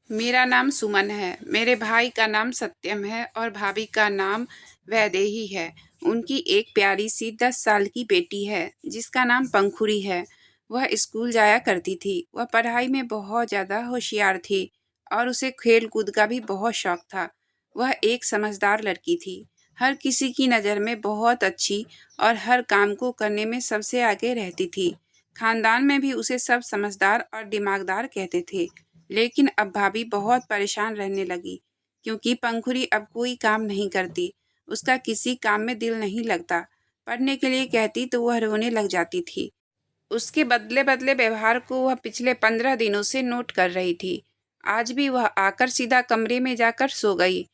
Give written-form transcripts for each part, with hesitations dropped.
मेरा नाम सुमन है। मेरे भाई का नाम सत्यम है और भाभी का नाम वैदेही है। उनकी एक प्यारी सी 10 साल की बेटी है जिसका नाम पंखुड़ी है। वह स्कूल जाया करती थी। वह पढ़ाई में बहुत ज़्यादा होशियार थी और उसे खेल कूद का भी बहुत शौक था। वह एक समझदार लड़की थी। हर किसी की नज़र में बहुत अच्छी और हर काम को करने में सबसे आगे रहती थी। खानदान में भी उसे सब समझदार और दिमागदार कहते थे। लेकिन अब भाभी बहुत परेशान रहने लगी क्योंकि पंखुड़ी अब कोई काम नहीं करती। उसका किसी काम में दिल नहीं लगता। पढ़ने के लिए कहती तो वह रोने लग जाती थी। उसके बदले बदले व्यवहार को वह पिछले 15 दिनों से नोट कर रही थी। आज भी वह आकर सीधा कमरे में जाकर सो गई।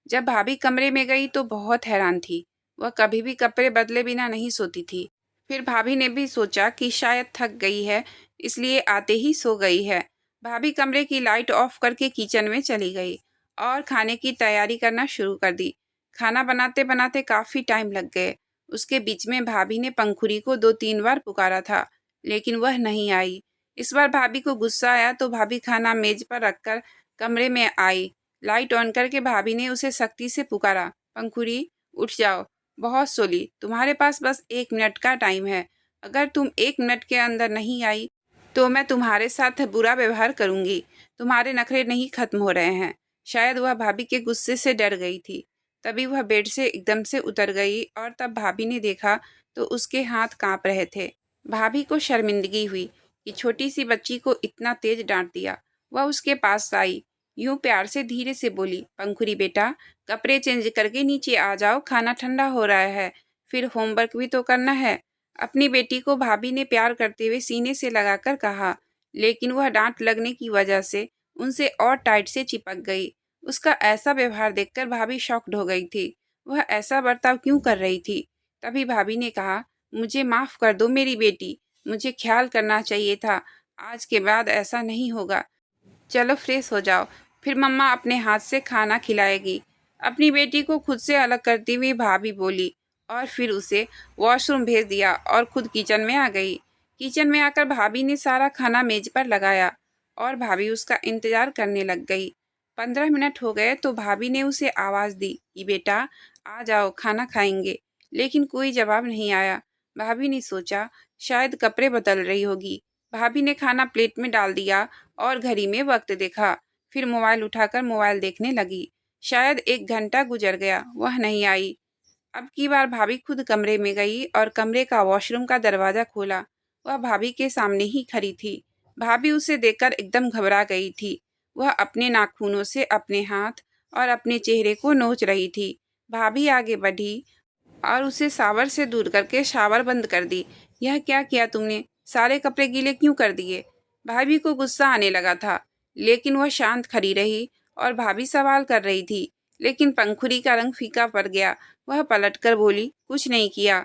जब भाभी कमरे में गई तो बहुत हैरान थी। वह कभी भी कपड़े बदले बिना नहीं सोती थी। फिर भाभी ने भी सोचा कि शायद थक गई है, इसलिए आते ही सो गई है। भाभी कमरे की लाइट ऑफ करके किचन में चली गई और खाने की तैयारी करना शुरू कर दी। खाना बनाते बनाते काफ़ी टाइम लग गए। उसके बीच में भाभी ने पंखुड़ी को 2-3 बार पुकारा था, लेकिन वह नहीं आई। इस बार भाभी को गुस्सा आया तो भाभी खाना मेज पर रखकर कमरे में आई। लाइट ऑन करके भाभी ने उसे सख्ती से पुकारा, पंखुड़ी उठ जाओ, बहुत सोली, तुम्हारे पास बस 1 मिनट का टाइम है। अगर तुम 1 मिनट के अंदर नहीं आई तो मैं तुम्हारे साथ बुरा व्यवहार करूंगी। तुम्हारे नखरे नहीं खत्म हो रहे हैं। शायद वह भाभी के गुस्से से डर गई थी। तभी वह बेड से एकदम से उतर गई और तब भाभी ने देखा तो उसके हाथ कांप रहे थे। भाभी को शर्मिंदगी हुई कि छोटी सी बच्ची को इतना तेज डांट दिया। वह उसके पास आई, यूं प्यार से धीरे से बोली, पंखुड़ी बेटा, कपड़े चेंज करके नीचे आ जाओ, खाना ठंडा हो रहा है, फिर होमवर्क भी तो करना है। अपनी बेटी को भाभी ने प्यार करते हुए सीने से लगाकर कहा, लेकिन वह डांट लगने की वजह से उनसे और टाइट से चिपक गई। उसका ऐसा व्यवहार देखकर भाभी शॉक्ड हो गई थी। वह ऐसा बर्ताव क्यों कर रही थी? तभी भाभी ने कहा, मुझे माफ़ कर दो मेरी बेटी, मुझे ख्याल करना चाहिए था। आज के बाद ऐसा नहीं होगा। चलो फ्रेश हो जाओ, फिर मम्मा अपने हाथ से खाना खिलाएगी। अपनी बेटी को खुद से अलग करती हुई भाभी बोली और फिर उसे वॉशरूम भेज दिया और खुद किचन में आ गई। किचन में आकर भाभी ने सारा खाना मेज पर लगाया और भाभी उसका इंतजार करने लग गई। 15 मिनट हो गए तो भाभी ने उसे आवाज़ दी कि बेटा आ जाओ, खाना खाएंगे। लेकिन कोई जवाब नहीं आया। भाभी ने सोचा शायद कपड़े बदल रही होगी। भाभी ने खाना प्लेट में डाल दिया और घड़ी में वक्त देखा। फिर मोबाइल उठाकर मोबाइल देखने लगी। शायद 1 घंटा गुजर गया, वह नहीं आई। अब की बार भाभी खुद कमरे में गई और कमरे का वॉशरूम का दरवाज़ा खोला। वह भाभी के सामने ही खड़ी थी। भाभी उसे देखकर एकदम घबरा गई थी। वह अपने नाखूनों से अपने हाथ और अपने चेहरे को नोच रही थी। भाभी आगे बढ़ी और उसे शावर से दूर करके शावर बंद कर दी। यह क्या किया तुमने? सारे कपड़े गीले क्यों कर दिए? भाभी को गुस्सा आने लगा था, लेकिन वह शांत खड़ी रही और भाभी सवाल कर रही थी, लेकिन पंखुड़ी का रंग फीका पड़ गया। वह पलटकर बोली, कुछ नहीं किया,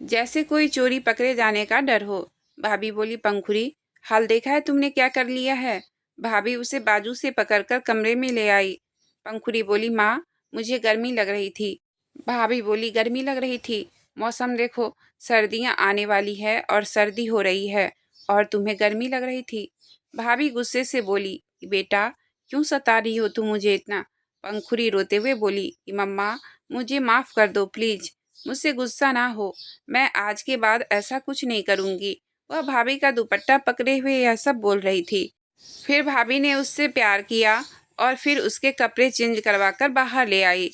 जैसे कोई चोरी पकड़े जाने का डर हो। भाभी बोली, पंखुड़ी, हाल देखा है तुमने क्या कर लिया है? भाभी उसे बाजू से पकड़कर कमरे में ले आई। पंखुड़ी बोली, माँ, मुझे गर्मी लग रही थी। भाभी बोली, गर्मी लग रही थी? मौसम देखो, सर्दियाँ आने वाली है और सर्दी हो रही है और तुम्हें गर्मी लग रही थी। भाभी गुस्से से बोली, बेटा, क्यों सता रही हो तुम मुझे इतना? पंखुड़ी रोते हुए बोली कि मम्मा, मुझे माफ़ कर दो प्लीज़, मुझसे गुस्सा ना हो, मैं आज के बाद ऐसा कुछ नहीं करूँगी। वह भाभी का दुपट्टा पकड़े हुए यह सब बोल रही थी। फिर भाभी ने उससे प्यार किया और फिर उसके कपड़े चेंज करवाकर बाहर ले आई।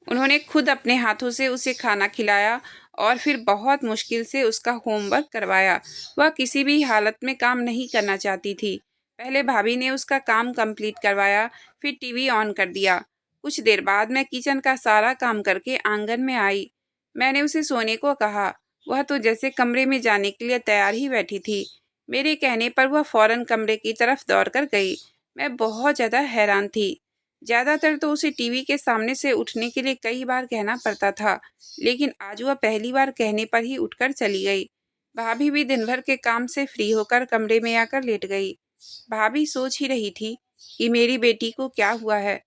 उन्होंने खुद अपने हाथों से उसे खाना खिलाया और फिर बहुत मुश्किल से उसका होमवर्क करवाया। वह किसी भी हालत में काम नहीं करना चाहती थी। पहले भाभी ने उसका काम कंप्लीट करवाया, फिर टीवी ऑन कर दिया। कुछ देर बाद मैं किचन का सारा काम करके आंगन में आई। मैंने उसे सोने को कहा। वह तो जैसे कमरे में जाने के लिए तैयार ही बैठी थी। मेरे कहने पर वह फौरन कमरे की तरफ दौड़कर गई। मैं बहुत ज़्यादा हैरान थी। ज़्यादातर तो उसे टीवी के सामने से उठने के लिए कई बार कहना पड़ता था, लेकिन आज वह पहली बार कहने पर ही उठकर चली गई। भाभी भी दिन भर के काम से फ्री होकर कमरे में आकर लेट गई। भाभी सोच ही रही थी कि मेरी बेटी को क्या हुआ है।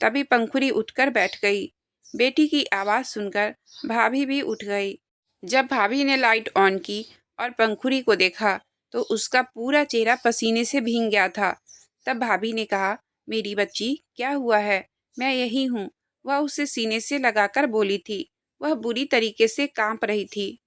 तभी पंखुड़ी उठकर बैठ गई। बेटी की आवाज़ सुनकर भाभी भी उठ गई। जब भाभी ने लाइट ऑन की और पंखुड़ी को देखा तो उसका पूरा चेहरा पसीने से भीग गया था। तब भाभी ने कहा, मेरी बच्ची, क्या हुआ है? मैं यही हूँ। वह उसे सीने से लगाकर बोली थी। वह बुरी तरीके से कांप रही थी।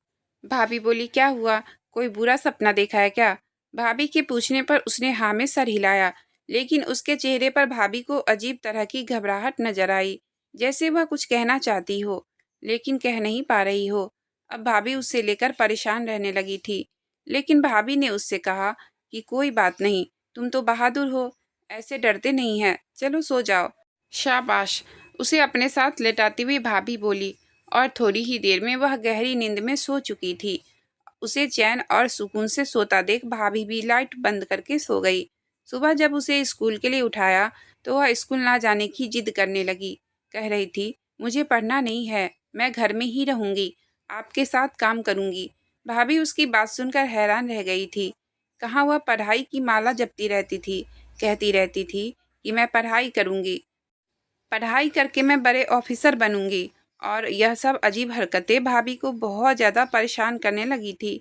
भाभी बोली, क्या हुआ? कोई बुरा सपना देखा है क्या? भाभी के पूछने पर उसने हाँ में सर हिलाया, लेकिन उसके चेहरे पर भाभी को अजीब तरह की घबराहट नजर आई, जैसे वह कुछ कहना चाहती हो, लेकिन कह नहीं पा रही हो। अब भाभी उससे लेकर परेशान रहने लगी थी, लेकिन भाभी ने उससे कहा कि कोई बात नहीं, तुम तो बहादुर हो, ऐसे डरते नहीं है, चलो सो जाओ। शाबाश, उसे अपने साथ लेटाती हुई भाभी बोली, और थोड़ी ही देर में वह गहरी नींद में सो चुकी थी। उसे चैन और सुकून से सोता देख भाभी भी लाइट बंद करके सो गई। सुबह जब उसे स्कूल के लिए उठाया तो वह स्कूल ना जाने की जिद करने लगी। कह रही थी, मुझे पढ़ना नहीं है, मैं घर में ही रहूंगी, आपके साथ काम करूंगी। भाभी उसकी बात सुनकर हैरान रह गई थी। कहाँ वह पढ़ाई की माला जपती रहती थी, कहती रहती थी कि मैं पढ़ाई करूंगी, पढ़ाई करके मैं बड़े ऑफिसर बनूंगी। और यह सब अजीब हरकतें भाभी को बहुत ज़्यादा परेशान करने लगी थी।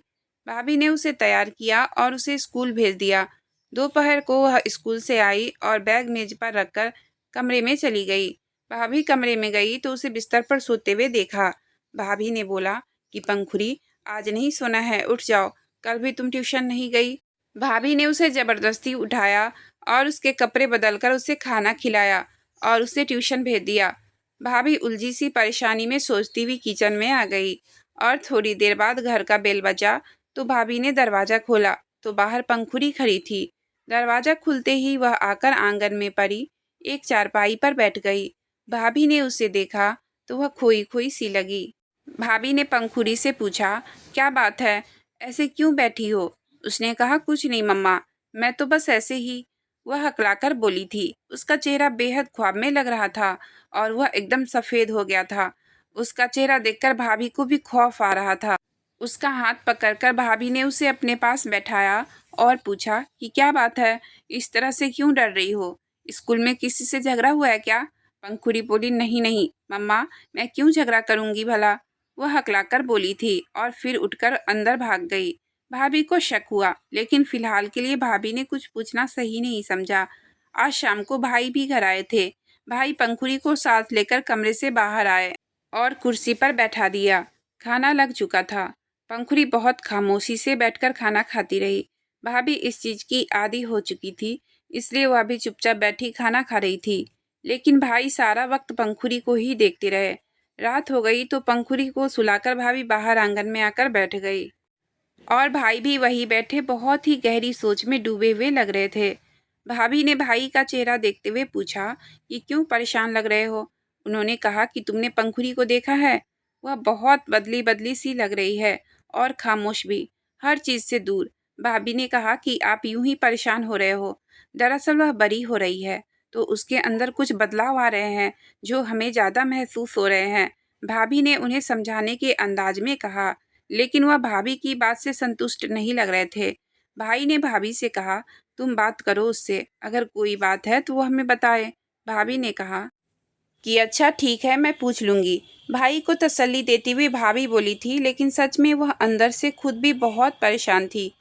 भाभी ने उसे तैयार किया और उसे स्कूल भेज दिया। दोपहर को वह स्कूल से आई और बैग मेज पर रखकर कमरे में चली गई। भाभी कमरे में गई तो उसे बिस्तर पर सोते हुए देखा। भाभी ने बोला कि पंखुरी, आज नहीं सोना है, उठ जाओ, कल भी तुम ट्यूशन नहीं गई। भाभी ने उसे जबरदस्ती उठाया और उसके कपड़े बदलकर उसे खाना खिलाया और उसे ट्यूशन भेज दिया। भाभी उलझी सी परेशानी में सोचती हुई किचन में आ गई और थोड़ी देर बाद घर का बेल बजा तो भाभी ने दरवाज़ा खोला तो बाहर पंखुड़ी खड़ी थी। दरवाज़ा खुलते ही वह आकर आंगन में पड़ी एक चारपाई पर बैठ गई। भाभी ने उसे देखा तो वह खोई खोई सी लगी। भाभी ने पंखुड़ी से पूछा, क्या बात है, ऐसे क्यों बैठी हो? उसने कहा, कुछ नहीं मम्मा, मैं तो बस ऐसे ही। वह हकलाकर बोली थी। उसका चेहरा बेहद ख्वाब में लग रहा था और वह एकदम सफ़ेद हो गया था। उसका चेहरा देखकर भाभी को भी खौफ आ रहा था। उसका हाथ पकड़कर भाभी ने उसे अपने पास बैठाया और पूछा कि क्या बात है, इस तरह से क्यों डर रही हो? स्कूल में किसी से झगड़ा हुआ है क्या? पंखुड़ी बोली, नहीं नहीं मम्मा, मैं क्यों झगड़ा करूंगी भला? वह हकलाकर बोली थी और फिर उठकर अंदर भाग गई। भाभी को शक हुआ, लेकिन फिलहाल के लिए भाभी ने कुछ पूछना सही नहीं समझा। आज शाम को भाई भी घर आए थे। भाई पंखुड़ी को साथ लेकर कमरे से बाहर आए और कुर्सी पर बैठा दिया। खाना लग चुका था। पंखुड़ी बहुत खामोशी से बैठकर खाना खाती रही। भाभी इस चीज की आदी हो चुकी थी, इसलिए वह भी चुपचाप बैठी खाना खा रही थी। लेकिन भाई सारा वक्त पंखुड़ी को ही देखते रहे। रात हो गई तो पंखुड़ी को सुलाकर भाभी बाहर आंगन में आकर बैठ गई और भाई भी वहीं बैठे बहुत ही गहरी सोच में डूबे हुए लग रहे थे। भाभी ने भाई का चेहरा देखते हुए पूछा कि क्यों परेशान लग रहे हो? उन्होंने कहा कि तुमने पंखुड़ी को देखा है, वह बहुत बदली बदली सी लग रही है और खामोश भी, हर चीज़ से दूर। भाभी ने कहा कि आप यूं ही परेशान हो रहे हो, दरअसल वह बड़ी हो रही है तो उसके अंदर कुछ बदलाव आ रहे हैं जो हमें ज़्यादा महसूस हो रहे हैं। भाभी ने उन्हें समझाने के अंदाज में कहा, लेकिन वह भाभी की बात से संतुष्ट नहीं लग रहे थे। भाई ने भाभी से कहा, तुम बात करो उससे, अगर कोई बात है तो वो हमें बताए। भाभी ने कहा कि अच्छा ठीक है, मैं पूछ लूंगी। भाई को तसल्ली देती हुई भाभी बोली थी, लेकिन सच में वह अंदर से खुद भी बहुत परेशान थी।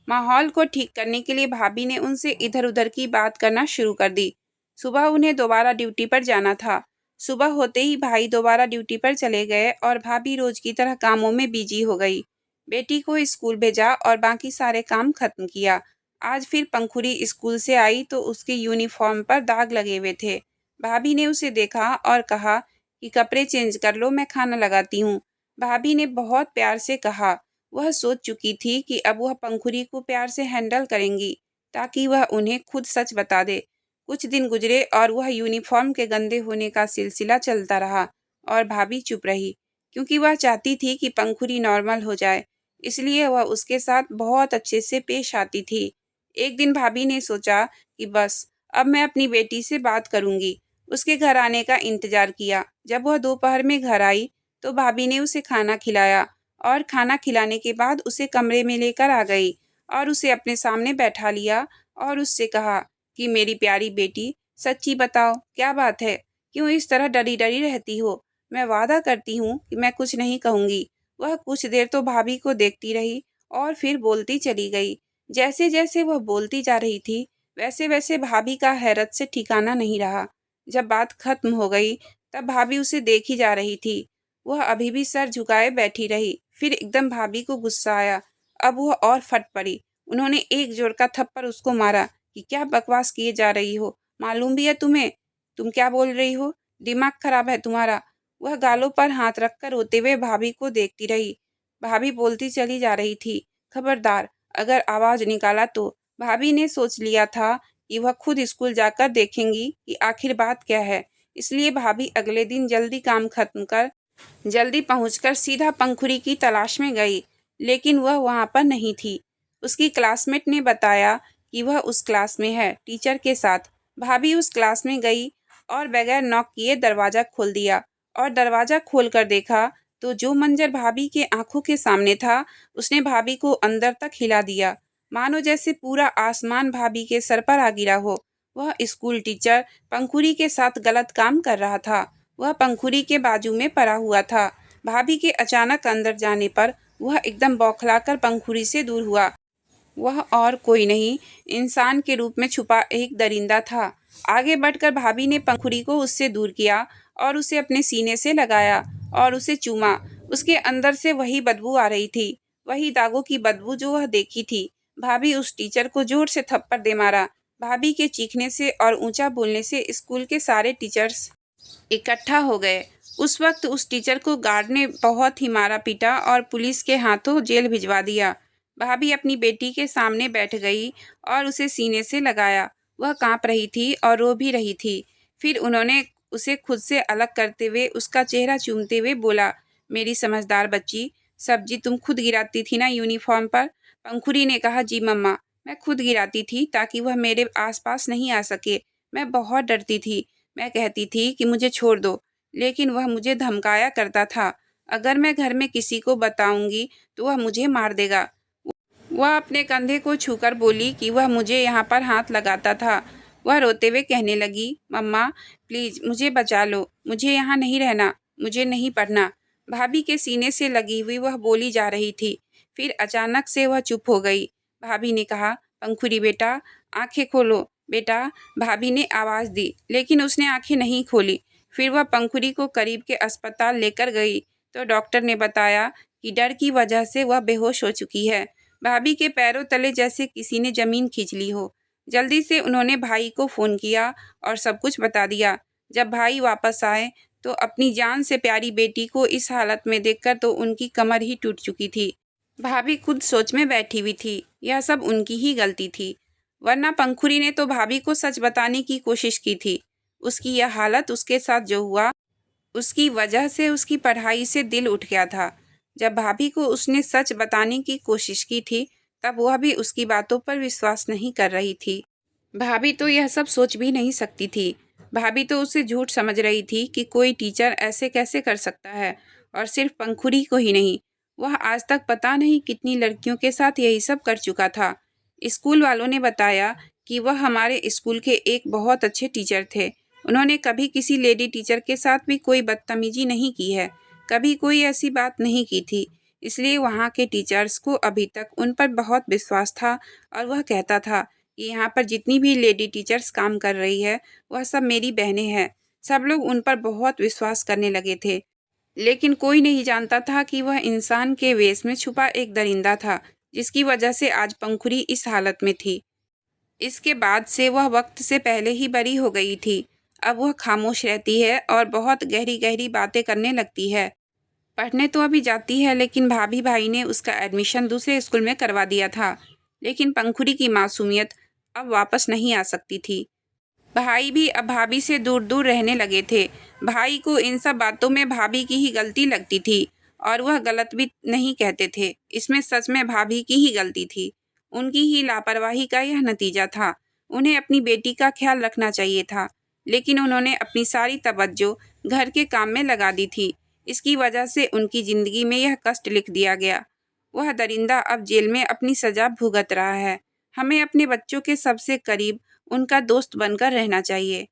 माहौल को ठीक करने के लिए भाभी ने उनसे इधर उधर की बात करना शुरू कर दी। सुबह उन्हें दोबारा ड्यूटी पर जाना था। सुबह होते ही भाई दोबारा ड्यूटी पर चले गए और भाभी रोज की तरह कामों में बिजी हो गई। बेटी को स्कूल भेजा और बाकी सारे काम खत्म किया। आज फिर पंखुड़ी स्कूल से आई तो उसके यूनिफॉर्म पर दाग लगे हुए थे। भाभी ने उसे देखा और कहा कि कपड़े चेंज कर लो, मैं खाना लगाती हूँ। भाभी ने बहुत प्यार से कहा। वह सोच चुकी थी कि अब वह पंखुड़ी को प्यार से हैंडल करेंगी ताकि वह उन्हें खुद सच बता दे। कुछ दिन गुजरे और वह यूनिफॉर्म के गंदे होने का सिलसिला चलता रहा और भाभी चुप रही, क्योंकि वह चाहती थी कि पंखुड़ी नॉर्मल हो जाए, इसलिए वह उसके साथ बहुत अच्छे से पेश आती थी। एक दिन भाभी ने सोचा कि बस अब मैं अपनी बेटी से बात करूंगी। उसके घर आने का इंतजार किया। जब वह दोपहर में घर आई तो भाभी ने उसे खाना खिलाया और खाना खिलाने के बाद उसे कमरे में लेकर आ गई और उसे अपने सामने बैठा लिया और उससे कहा कि मेरी प्यारी बेटी, सच्ची बताओ क्या बात है, क्यों इस तरह डरी डरी रहती हो? मैं वादा करती हूँ कि मैं कुछ नहीं कहूँगी। वह कुछ देर तो भाभी को देखती रही और फिर बोलती चली गई। जैसे जैसे वह बोलती जा रही थी वैसे वैसे भाभी का हैरत से ठिकाना नहीं रहा। जब बात खत्म हो गई तब भाभी उसे देखी जा रही थी। वह अभी भी सर झुकाए बैठी रही। फिर एकदम भाभी को गुस्सा आया। अब वह और फट पड़ी। उन्होंने एक जोर का थप्पड़ उसको मारा कि क्या बकवास किए जा रही हो, मालूम भी है तुम्हें तुम क्या बोल रही हो, दिमाग खराब है तुम्हारा। वह गालों पर हाथ रखकर रोते हुए भाभी को देखती रही। भाभी बोलती चली जा रही थी, खबरदार अगर आवाज निकाला तो। भाभी ने सोच लिया था कि वह खुद स्कूल जाकर देखेंगी कि आखिर बात क्या है। इसलिए भाभी अगले दिन जल्दी काम खत्म कर जल्दी पहुंचकर सीधा पंखुड़ी की तलाश में गई। लेकिन वह वहां पर नहीं थी। उसकी क्लासमेट ने बताया कि वह उस क्लास में है, टीचर के साथ। भाभी उस क्लास में गई और बगैर नॉक किए दरवाज़ा खोल दिया और दरवाज़ा खोलकर देखा तो जो मंजर भाभी के आंखों के सामने था, उसने भाभी को अंदर तक हिला दिया, मानो जैसे पूरा आसमान भाभी के सर पर आ गिरा हो। वह स्कूल टीचर पंखुड़ी के साथ गलत काम कर रहा था। वह पंखुड़ी के बाजू में पड़ा हुआ था। भाभी के अचानक अंदर जाने पर वह एकदम बौखलाकर पंखुड़ी से दूर हुआ। वह और कोई नहीं, इंसान के रूप में छुपा एक दरिंदा था। आगे बढ़कर भाभी ने पंखुड़ी को उससे दूर किया और उसे अपने सीने से लगाया और उसे चूमा। उसके अंदर से वही बदबू आ रही थी, वही दागों की बदबू जो वह देखी थी। भाभी उस टीचर को जोर से थप्पड़ दे मारा। भाभी के चीखने से और ऊंचा बोलने से स्कूल के सारे टीचर्स इकट्ठा हो गए। उस वक्त उस टीचर को गार्ड ने बहुत ही मारा पीटा और पुलिस के हाथों जेल भिजवा दिया। भाभी अपनी बेटी के सामने बैठ गई और उसे सीने से लगाया। वह कांप रही थी और रो भी रही थी। फिर उन्होंने उसे खुद से अलग करते हुए उसका चेहरा चूमते हुए बोला, मेरी समझदार बच्ची, सब्जी तुम खुद गिराती थी ना यूनिफॉर्म पर। पंखुड़ी ने कहा, जी मम्मा, मैं खुद गिराती थी ताकि वह मेरे आसपास नहीं आ सके। मैं बहुत डरती थी। मैं कहती थी कि मुझे छोड़ दो, लेकिन वह मुझे धमकाया करता था। अगर मैं घर में किसी को बताऊंगी तो वह मुझे मार देगा। वह अपने कंधे को छूकर बोली कि वह मुझे यहाँ पर हाथ लगाता था। वह रोते हुए कहने लगी, मम्मा प्लीज़ मुझे बचा लो, मुझे यहाँ नहीं रहना, मुझे नहीं पढ़ना। भाभी के सीने से लगी हुई वह बोली जा रही थी। फिर अचानक से वह चुप हो गई। भाभी ने कहा, पंखुड़ी बेटा, आंखें खोलो बेटा। भाभी ने आवाज़ दी, लेकिन उसने आंखें नहीं खोली। फिर वह पंखुड़ी को करीब के अस्पताल लेकर गई तो डॉक्टर ने बताया कि डर की वजह से वह बेहोश हो चुकी है। भाभी के पैरों तले जैसे किसी ने जमीन खींच ली हो। जल्दी से उन्होंने भाई को फ़ोन किया और सब कुछ बता दिया। जब भाई वापस आए तो अपनी जान से प्यारी बेटी को इस हालत में देखकर तो उनकी कमर ही टूट चुकी थी। भाभी खुद सोच में बैठी हुई थी, यह सब उनकी ही गलती थी, वरना पंखुड़ी ने तो भाभी को सच बताने की कोशिश की थी। उसकी यह हालत, उसके साथ जो हुआ, उसकी वजह से उसकी पढ़ाई से दिल उठ गया था। जब भाभी को उसने सच बताने की कोशिश की थी तब वह भी उसकी बातों पर विश्वास नहीं कर रही थी। भाभी तो यह सब सोच भी नहीं सकती थी। भाभी तो उसे झूठ समझ रही थी कि कोई टीचर ऐसे कैसे कर सकता है, और सिर्फ पंखुड़ी को ही नहीं, वह आज तक पता नहीं कितनी लड़कियों के साथ यही सब कर चुका था। स्कूल वालों ने बताया कि वह हमारे स्कूल के एक बहुत अच्छे टीचर थे। उन्होंने कभी किसी लेडी टीचर के साथ भी कोई बदतमीजी नहीं की है, कभी कोई ऐसी बात नहीं की थी। इसलिए वहाँ के टीचर्स को अभी तक उन पर बहुत विश्वास था और वह कहता था कि यहाँ पर जितनी भी लेडी टीचर्स काम कर रही है वह सब मेरी बहनें हैं। सब लोग उन पर बहुत विश्वास करने लगे थे, लेकिन कोई नहीं जानता था कि वह इंसान के वेश में छुपा एक दरिंदा था, जिसकी वजह से आज पंखुड़ी इस हालत में थी। इसके बाद से वह वक्त से पहले ही बरी हो गई थी। अब वह खामोश रहती है और बहुत गहरी गहरी बातें करने लगती है। पढ़ने तो अभी जाती है, लेकिन भाभी भाई ने उसका एडमिशन दूसरे स्कूल में करवा दिया था। लेकिन पंखुड़ी की मासूमियत अब वापस नहीं आ सकती थी। भाई भी अब भाभी से दूर दूर रहने लगे थे। भाई को इन सब बातों में भाभी की ही गलती लगती थी और वह गलत भी नहीं कहते थे। इसमें सच में भाभी की ही गलती थी। उनकी ही लापरवाही का यह नतीजा था। उन्हें अपनी बेटी का ख्याल रखना चाहिए था, लेकिन उन्होंने अपनी सारी तवज्जो घर के काम में लगा दी थी। इसकी वजह से उनकी ज़िंदगी में यह कष्ट लिख दिया गया। वह दरिंदा अब जेल में अपनी सज़ा भुगत रहा है। हमें अपने बच्चों के सबसे करीब उनका दोस्त बनकर रहना चाहिए।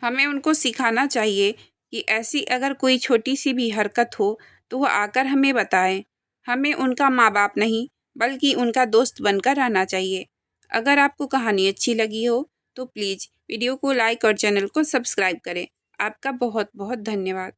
हमें उनको सिखाना चाहिए कि ऐसी अगर कोई छोटी सी भी हरकत हो तो वह आकर हमें बताएं। हमें उनका माँ बाप नहीं, बल्कि उनका दोस्त बनकर रहना चाहिए। अगर आपको कहानी अच्छी लगी हो तो प्लीज़ वीडियो को लाइक और चैनल को सब्सक्राइब करें। आपका बहुत बहुत धन्यवाद।